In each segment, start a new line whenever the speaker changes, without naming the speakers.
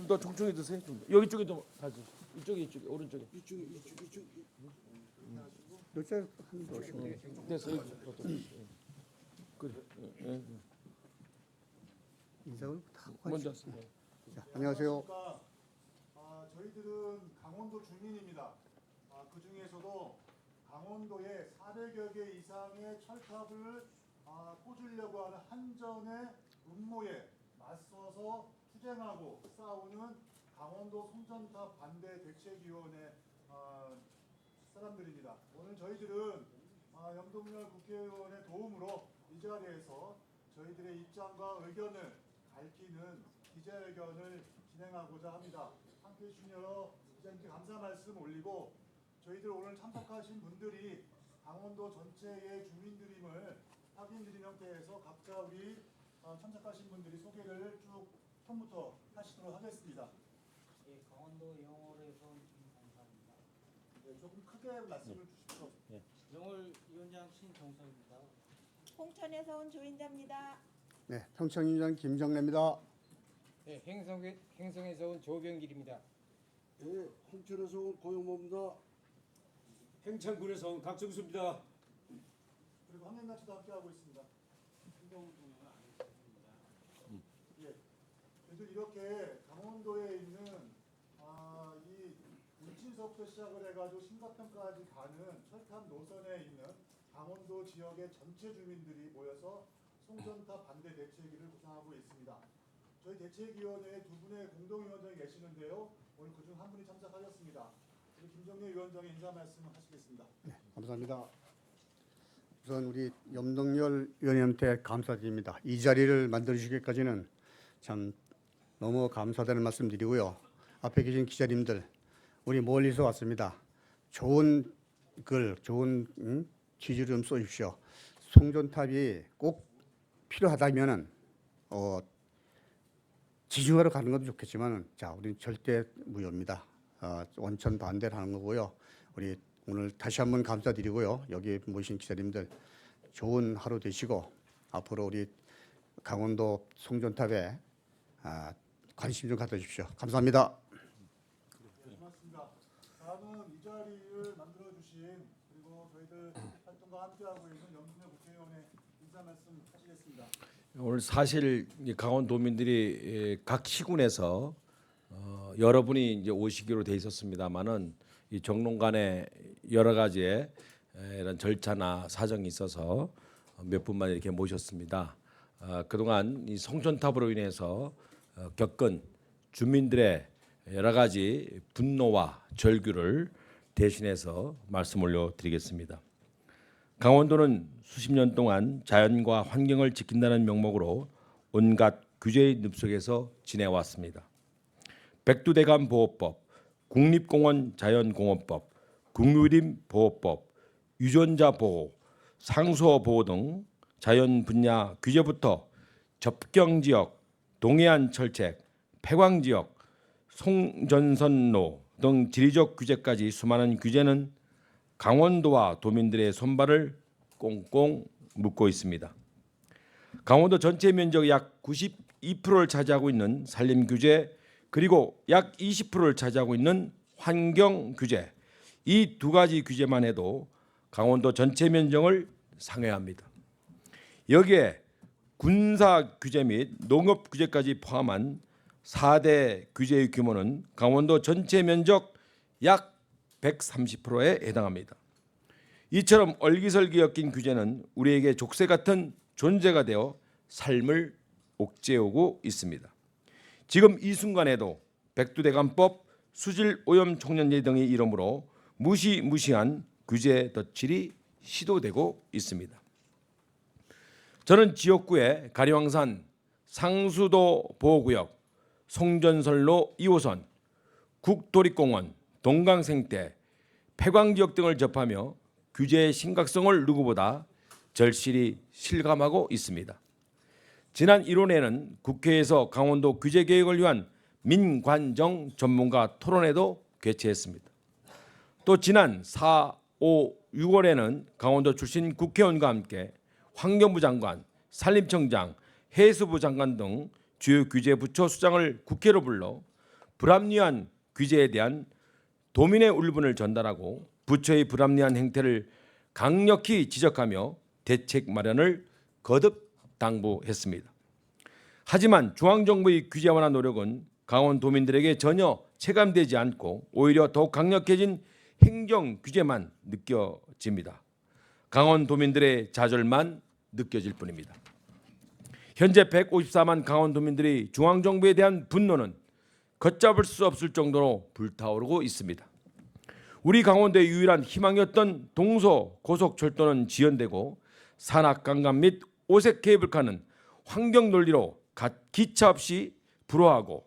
좀 더 총총히 드세요. 좀 더. 여기 쪽에 좀 다시. 이쪽에 오른쪽에.
이쪽.
몇살 한도 오시면
됐어. 여기 더. 그래. 예.
인사를 다
먼저
하시죠.
하세요.
자, 안녕하세요.
저희들은 강원도 주민입니다. 그 중에서도 강원도에 400여 개 이상의 철탑을 꽂으려고 하는 한전의 음모에 맞서서 투쟁하고 싸우는 강원도 송전탑 반대 대책위원회 사람들입니다. 오늘 저희들은 염동열 국회의원의 도움으로 이 자리에서 저희들의 입장과 의견을 밝히는 기자회견을 진행하고자 합니다. 함께해 주신 여러 기자님께 감사 말씀 올리고 저희들 오늘 참석하신 분들이 강원도 전체의 주민들임을 확인드린 형태에서 각자 우리 참석하신 분들이 소개를 쭉 처음부터 하시도록 하겠습니다.
예, 강원도 영월에서 온 김정사입니다.
네, 조금 크게 말씀을 주십시오.
영월 위원장 신정석입니다.
홍천에서 온 조인자입니다.
네, 평창위원장 김정래입니다.
네, 행성에서 온 조병길입니다.
네, 홍천에서 온 고영모입니다.
행천군에서 온 각정수입니다.
그리고 황현나치도 함께하고 있습니다. 예, 저희들 이렇게 강원도에 있는 이 울진서부터 시작을 해가지고 신가평까지 가는 철탑 노선에 있는 강원도 지역의 전체 주민들이 모여서 송전탑 반대 대책위를 구성하고 있습니다. 저희 대책위원회에 두 분의 공동위원장이 계시는데요. 오늘 그중 한 분이 참석하셨습니다. 우리 김정래 위원장의 인사 말씀을 하시겠습니다.
네, 감사합니다. 우선 우리 염동열 의원님한테 감사드립니다. 이 자리를 만들어주시기까지는 참 너무 감사드리는 말씀드리고요. 앞에 계신 기자님들, 우리 멀리서 왔습니다. 좋은 글, 좋은 취지를 좀 써주십시오. 송전탑이 꼭 필요하다면은 지중하러 가는 것도 좋겠지만, 자, 우리는 절대 무효입니다. 원천 반대를 하는 거고요. 우리 오늘 다시 한번 감사드리고요. 여기 모신 기자님들 좋은 하루 되시고 앞으로 우리 강원도 송전탑에 관심 좀 가져주십시오. 감사합니다.
네, 고맙습니다. 다음은 이 자리를 만들어주신 그리고 저희들 활동과 함께하고 있는 염동열 국회의원의 인사 말씀 하시겠습니다.
오늘 사실 강원도민들이 각 시군에서 여러분이 이제 오시기로 돼 있었습니다만은 이 정론 간에 여러 가지의 이런 절차나 사정이 있어서 몇 분만 이렇게 모셨습니다. 그동안 이 송전탑으로 인해서 겪은 주민들의 여러 가지 분노와 절규를 대신해서 말씀 올려드리겠습니다. 강원도는 수십 년 동안 자연과 환경을 지킨다는 명목으로 온갖 규제의 늪속에서 지내왔습니다. 백두대간 보호법, 국립공원 자연공원법, 국유림 보호법, 유전자 보호, 상수어 보호 등 자연 분야 규제부터 접경지역, 동해안 철책, 폐광지역, 송전선로 등 지리적 규제까지 수많은 규제는 강원도와 도민들의 손발을 꽁꽁 묶고 있습니다. 강원도 전체 면적 약 92%를 차지하고 있는 산림 규제 그리고 약 20%를 차지하고 있는 환경 규제 이 두 가지 규제만 해도 강원도 전체 면적을 상회합니다. 여기에 군사 규제 및 농업 규제까지 포함한 4대 규제의 규모는 강원도 전체 면적 약 130%에 해당합니다. 이처럼 얼기설기 엮인 규제는 우리에게 족쇄 같은 존재가 되어 삶을 옥죄어오고 있습니다. 지금 이 순간에도 백두대간법, 수질오염 총련제 등의 이름으로 무시무시한 규제 덧칠이 시도되고 있습니다. 저는 지역구의 가리왕산, 상수도 보호구역, 송전선로 2호선, 국도립공원, 동강생태, 폐광지역 등을 접하며 규제의 심각성을 누구보다 절실히 실감하고 있습니다. 지난 1월에는 국회에서 강원도 규제 개혁을 위한 민관정 전문가 토론회도 개최했습니다. 또 지난 4, 5, 6월에는 강원도 출신 국회의원과 함께 환경부 장관, 산림청장, 해수부 장관 등 주요 규제 부처 수장을 국회로 불러 불합리한 규제에 대한 도민의 울분을 전달하고 부처의 불합리한 행태를 강력히 지적하며 대책 마련을 거듭 당부했습니다. 하지만 중앙정부의 규제 완화 노력은 강원도민들에게 전혀 체감되지 않고 오히려 더욱 강력해진 행정 규제만 느껴집니다. 강원도민들의 좌절만 느껴질 뿐입니다. 현재 154만 강원도민들의 중앙정부에 대한 분노는 걷잡을 수 없을 정도로 불타오르고 있습니다. 우리 강원도의 유일한 희망이었던 동서 고속철도는 지연되고 산악강간 및 오색 케이블카는 환경 논리로 기차 없이 불허하고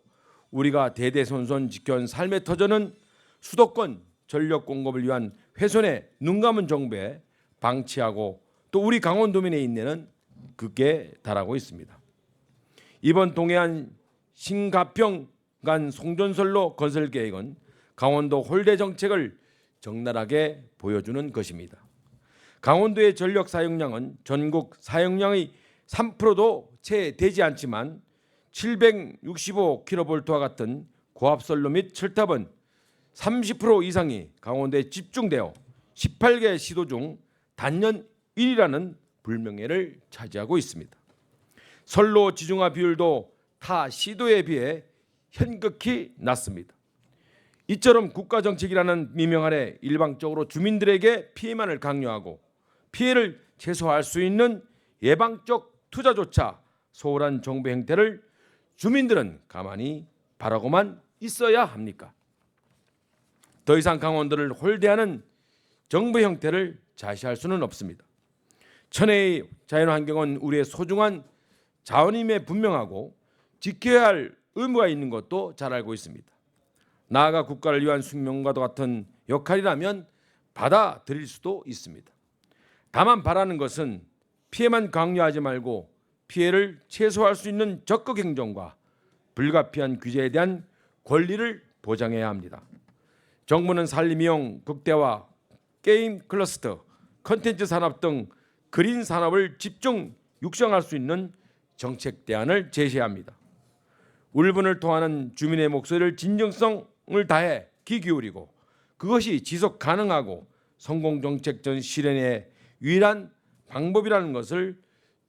우리가 대대손손 지켜온 삶의 터전은 수도권 전력 공급을 위한 훼손에 눈감은 정부에 방치하고 또 우리 강원도민의 인내는 극에 달하고 있습니다. 이번 동해안 신가평 간 송전선로 건설 계획은 강원도 홀대 정책을 적나라하게 보여주는 것입니다. 강원도의 전력 사용량은 전국 사용량의 3%도 채 되지 않지만 765kV와 같은 고압선로 및 철탑은 30% 이상이 강원도에 집중되어 18개 시도 중 단연 1위라는 불명예를 차지하고 있습니다. 선로 지중화 비율도 타 시도에 비해 현극히 낮습니다. 이처럼 국가정책이라는 미명 아래 일방적으로 주민들에게 피해만을 강요하고 피해를 최소화할 수 있는 예방적 투자조차 소홀한 정부 행태를 주민들은 가만히 바라고만 있어야 합니까? 더 이상 강원도를 홀대하는 정부 형태를 자시할 수는 없습니다. 천혜의 자연환경은 우리의 소중한 자원임에 분명하고 지켜야 할 의무가 있는 것도 잘 알고 있습니다. 나아가 국가를 위한 숙명과도 같은 역할이라면 받아들일 수도 있습니다. 다만 바라는 것은 피해만 강요하지 말고 피해를 최소화할 수 있는 적극 행정과 불가피한 규제에 대한 권리를 보장해야 합니다. 정부는 산림이용 극대화, 게임 클러스터, 컨텐츠 산업 등 그린 산업을 집중 육성할 수 있는 정책 대안을 제시해야 합니다. 울분을 토하는 주민의 목소리를 진정성을 다해 귀 기울이고 그것이 지속 가능하고 성공 정책 전 실현의 유일한 방법이라는 것을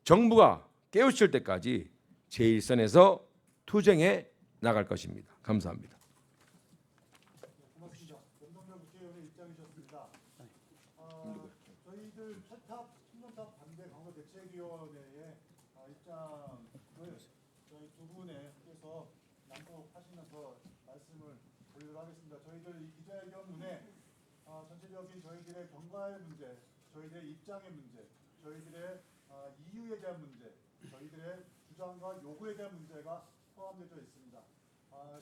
정부가 깨우칠 때까지 제1선에서 투쟁해 나갈 것입니다. 감사합니다.
고맙습니다. 염동열 국회의원의 입장이셨습니다. 저희들 철탑, 신년탑 반대 강도 대책위원회의 입장을 저희 두 분께서 낭독하시면서 말씀을 드리도록 하겠습니다. 저희들 이 기자회견문에 전체적인 저희들의 경과의 문제, 저희들의 입장의 문제, 저희들의 이유에 대한 문제, 저희들의 주장과 요구에 대한 문제가 포함되어 있습니다.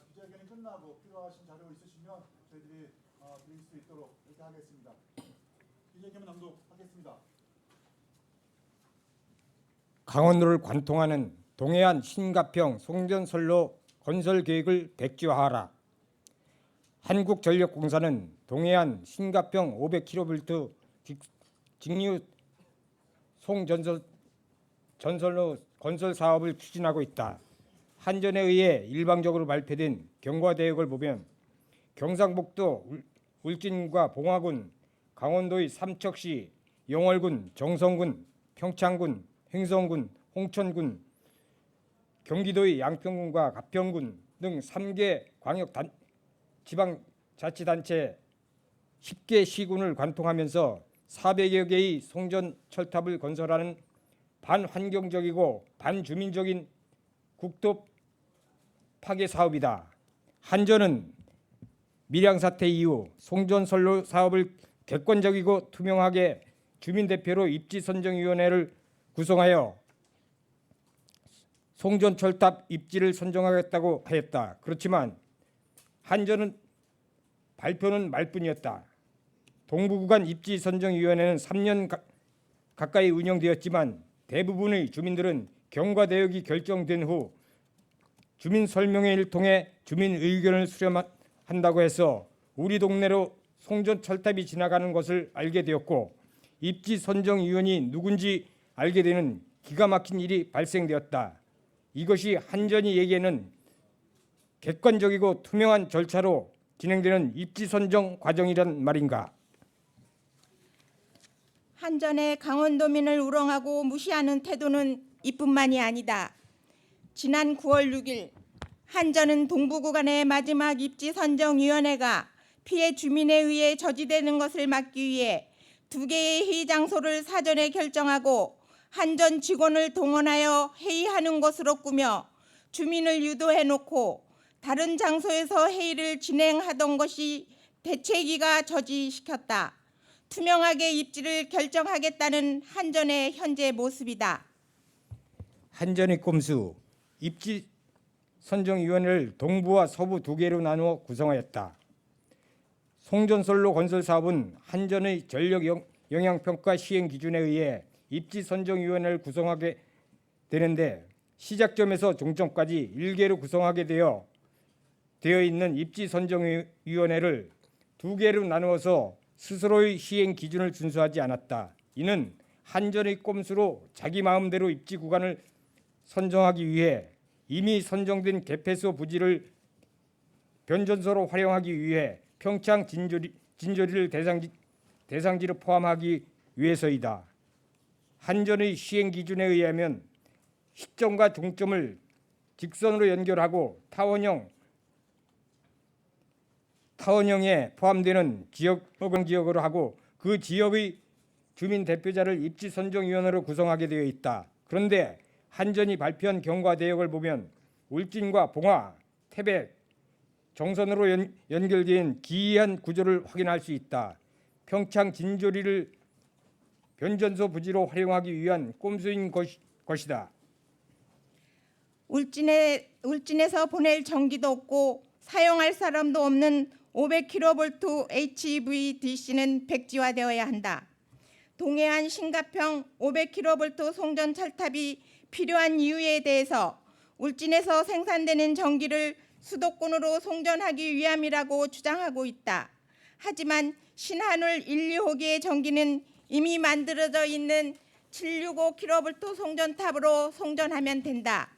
기자회견이 끝나고 필요하신 자료 있으시면 저희들이 드릴 수 있도록 이렇게 하겠습니다. 기자회견 낭독하겠습니다.
강원도를 관통하는 동해안 신가평 송전선로 건설 계획을 백지화하라. 한국전력공사는 동해안 신가평 500kV 직류 송전선로 건설 사업을 추진하고 있다. 한전에 의해 일방적으로 발표된 경과대역을 보면 경상북도 울진과 봉화군, 강원도의 삼척시, 영월군, 정선군, 평창군, 횡성군, 홍천군, 경기도의 양평군과 가평군 등 3개 광역 지방자치단체 10개 시군을 관통하면서 400여 개의 송전 철탑을 건설하는 반환경적이고 반주민적인 국도 파괴 사업이다. 한전은 밀양 사태 이후 송전선로 사업을 객관적이고 투명하게 주민대표로 입지선정위원회를 구성하여 송전철탑 입지를 선정하겠다고 하였다. 그렇지만 한전은 발표는 말뿐이었다. 동부구간 입지선정위원회는 3년 가까이 운영되었지만 대부분의 주민들은 경과대역이 결정된 후 주민설명회를 통해 주민 의견을 수렴한다고 해서 우리 동네로 송전철탑이 지나가는 것을 알게 되었고 입지선정위원이 누군지 알게 되는 기가 막힌 일이 발생되었다. 이것이 한전이 얘기하는 객관적이고 투명한 절차로 진행되는 입지 선정 과정이란 말인가?
한전의 강원도민을 우롱하고 무시하는 태도는 이뿐만이 아니다. 지난 9월 6일 한전은 동부구간의 마지막 입지선정위원회가 피해 주민에 의해 저지되는 것을 막기 위해 2개의 회의 장소를 사전에 결정하고 한전 직원을 동원하여 회의하는 것으로 꾸며 주민을 유도해놓고 다른 장소에서 회의를 진행하던 것이 대책위가 저지시켰다. 투명하게 입지를 결정하겠다는 한전의 현재 모습이다.
한전의 꼼수 입지 선정위원회를 동부와 서부 2개로 나누어 구성하였다. 송전선로 건설 사업은 한전의 전력 영향평가 시행 기준에 의해 입지 선정위원회를 구성하게 되는데 시작점에서 종점까지 1개로 구성하게 되어 있는 입지 선정위원회를 2개로 나누어서 스스로의 시행 기준을 준수하지 않았다. 이는 한전의 꼼수로 자기 마음대로 입지 구간을 선정하기 위해 이미 선정된 개폐소 부지를 변전소로 활용하기 위해 평창 진저리를 대상지로 포함하기 위해서이다. 한전의 시행 기준에 의하면 시점과 종점을 직선으로 연결하고 타원형에 포함되는 지역으로 하고 그 지역의 주민 대표자를 입지 선정위원회로 구성하게 되어 있다. 그런데 한전이 발표한 경과 대역을 보면 울진과 봉화, 태백, 정선으로 연결된 기이한 구조를 확인할 수 있다. 평창 진조리를 변전소 부지로 활용하기 위한 꼼수인 것이다.
울진에서 보낼 전기도 없고 사용할 사람도 없는 500kV HVDC는 백지화되어야 한다. 동해안 신가평 500kV 송전 철탑이 필요한 이유에 대해서 울진에서 생산되는 전기를 수도권으로 송전하기 위함이라고 주장하고 있다. 하지만 신한울 1, 2호기의 전기는 이미 만들어져 있는 765kV 송전탑으로 송전하면 된다.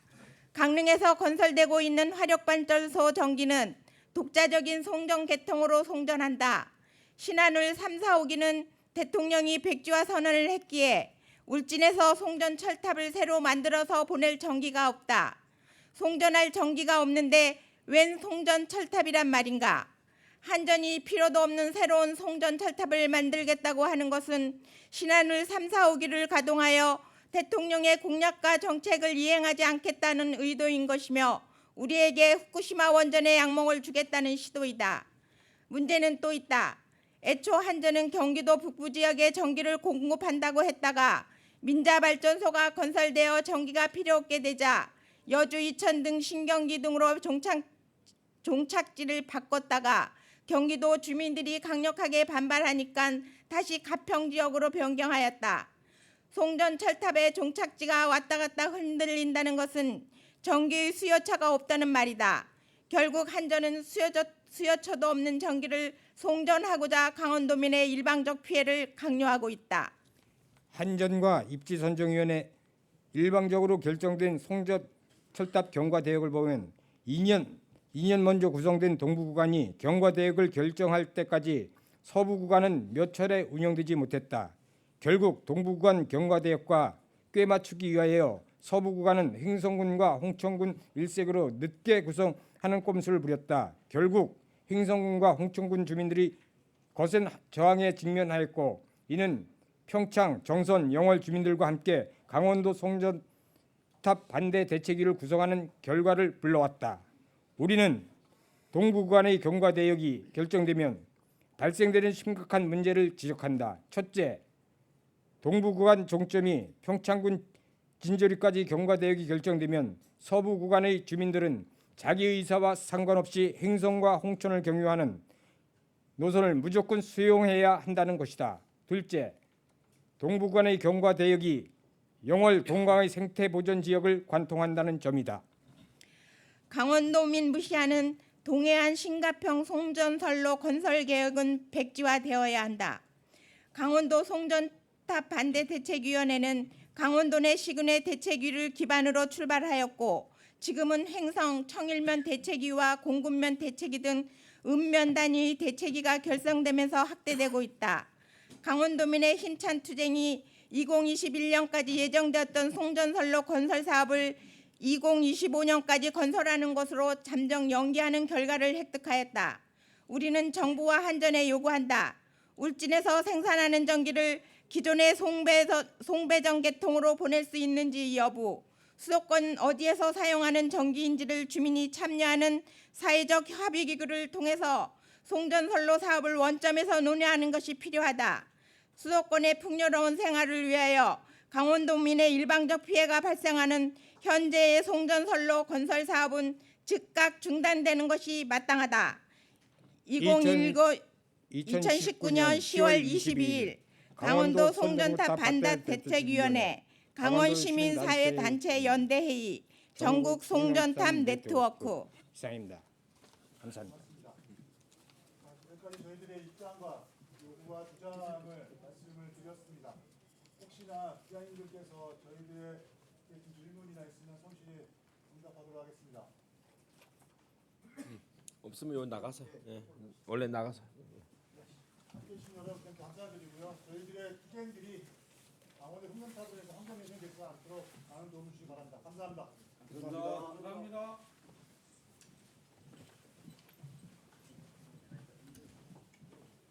강릉에서 건설되고 있는 화력발전소 전기는 독자적인 송전 계통으로 송전한다. 신한울 3, 4호기는 대통령이 백지화 선언을 했기에 울진에서 송전 철탑을 새로 만들어서 보낼 전기가 없다. 송전할 전기가 없는데 웬 송전 철탑이란 말인가? 한전이 필요도 없는 새로운 송전 철탑을 만들겠다고 하는 것은 신한울 3, 4호기를 가동하여 대통령의 공약과 정책을 이행하지 않겠다는 의도인 것이며 우리에게 후쿠시마 원전의 양몽을 주겠다는 시도이다. 문제는 또 있다. 애초 한전은 경기도 북부 지역에 전기를 공급한다고 했다가 민자발전소가 건설되어 전기가 필요 없게 되자 여주, 이천 등 신경기 등으로 종착지를 바꿨다가 경기도 주민들이 강력하게 반발하니까 다시 가평 지역으로 변경하였다. 송전 철탑의 종착지가 왔다 갔다 흔들린다는 것은 전기의 수요처가 없다는 말이다. 결국 한전은 수요처도 없는 전기를 송전하고자 강원도민의 일방적 피해를 강요하고 있다.
한전과 입지선정위원회 일방적으로 결정된 송전 철탑 경과 대역을 보면 2년 먼저 구성된 동부 구간이 경과 대역을 결정할 때까지 서부 구간은 몇 차례 운영되지 못했다. 결국 동부 구간 경과 대역과 꽤 맞추기 위하여 서부 구간은 횡성군과 홍천군 일색으로 늦게 구성하는 꼼수를 부렸다. 결국 횡성군과 홍천군 주민들이 거센 저항에 직면하였고 이는 평창, 정선, 영월 주민들과 함께 강원도 송전탑 반대 대책위를 구성하는 결과를 불러왔다. 우리는 동부 구간의 경과 대역이 결정되면 발생되는 심각한 문제를 지적한다. 첫째, 동부 구간 종점이 평창군 진저리까지 경과 대역이 결정되면 서부 구간의 주민들은 자기 의사와 상관없이 횡성과 홍천을 경유하는 노선을 무조건 수용해야 한다는 것이다. 둘째, 동부 구간의 경과 대역이 영월 동강의 생태 보전 지역을 관통한다는 점이다.
강원도민 무시하는 동해안 신가평 송전선로 건설 계획은 백지화되어야 한다. 강원도 송전탑 반대 대책위원회는 강원도 내 시군의 대책위를 기반으로 출발하였고 지금은 횡성, 청일면 대책위와 공군면 대책위 등 읍면 단위 대책위가 결성되면서 확대되고 있다. 강원도민의 힘찬 투쟁이 2021년까지 예정되었던 송전선로 건설 사업을 2025년까지 건설하는 것으로 잠정 연기하는 결과를 획득하였다. 우리는 정부와 한전에 요구한다. 울진에서 생산하는 전기를 기존의 송배전 계통으로 보낼 수 있는지 여부, 수도권 어디에서 사용하는 전기인지를 주민이 참여하는 사회적 협의기구를 통해서 송전선로 사업을 원점에서 논의하는 것이 필요하다. 수도권의 풍요로운 생활을 위하여 강원도민의 일방적 피해가 발생하는 현재의 송전선로 건설 사업은 즉각 중단되는 것이 마땅하다. 2019년 10월 22일 강원도 송전탑 반대 대책위원회, 강원시민사회단체 연대회의, 전국 송전탑 네트워크.
이상입니다. 감사합니다.
여기까지 저희들의 입장과 요구와 주장을 말씀을 드렸습니다. 혹시나 기자님들께서 저희들의 질문이나 있으면 성실히 응답하도록 하겠습니다.
없으면 요 나가서. 예. 원래 나가서.
함께해 주신 여러분께 감사드리고요. 저희들의 투쟁들이 강원의 흑면탑을에서 한번에 생기지 않도록 많은 도움을 주시기 바랍니다. 감사합니다.
감사합니다.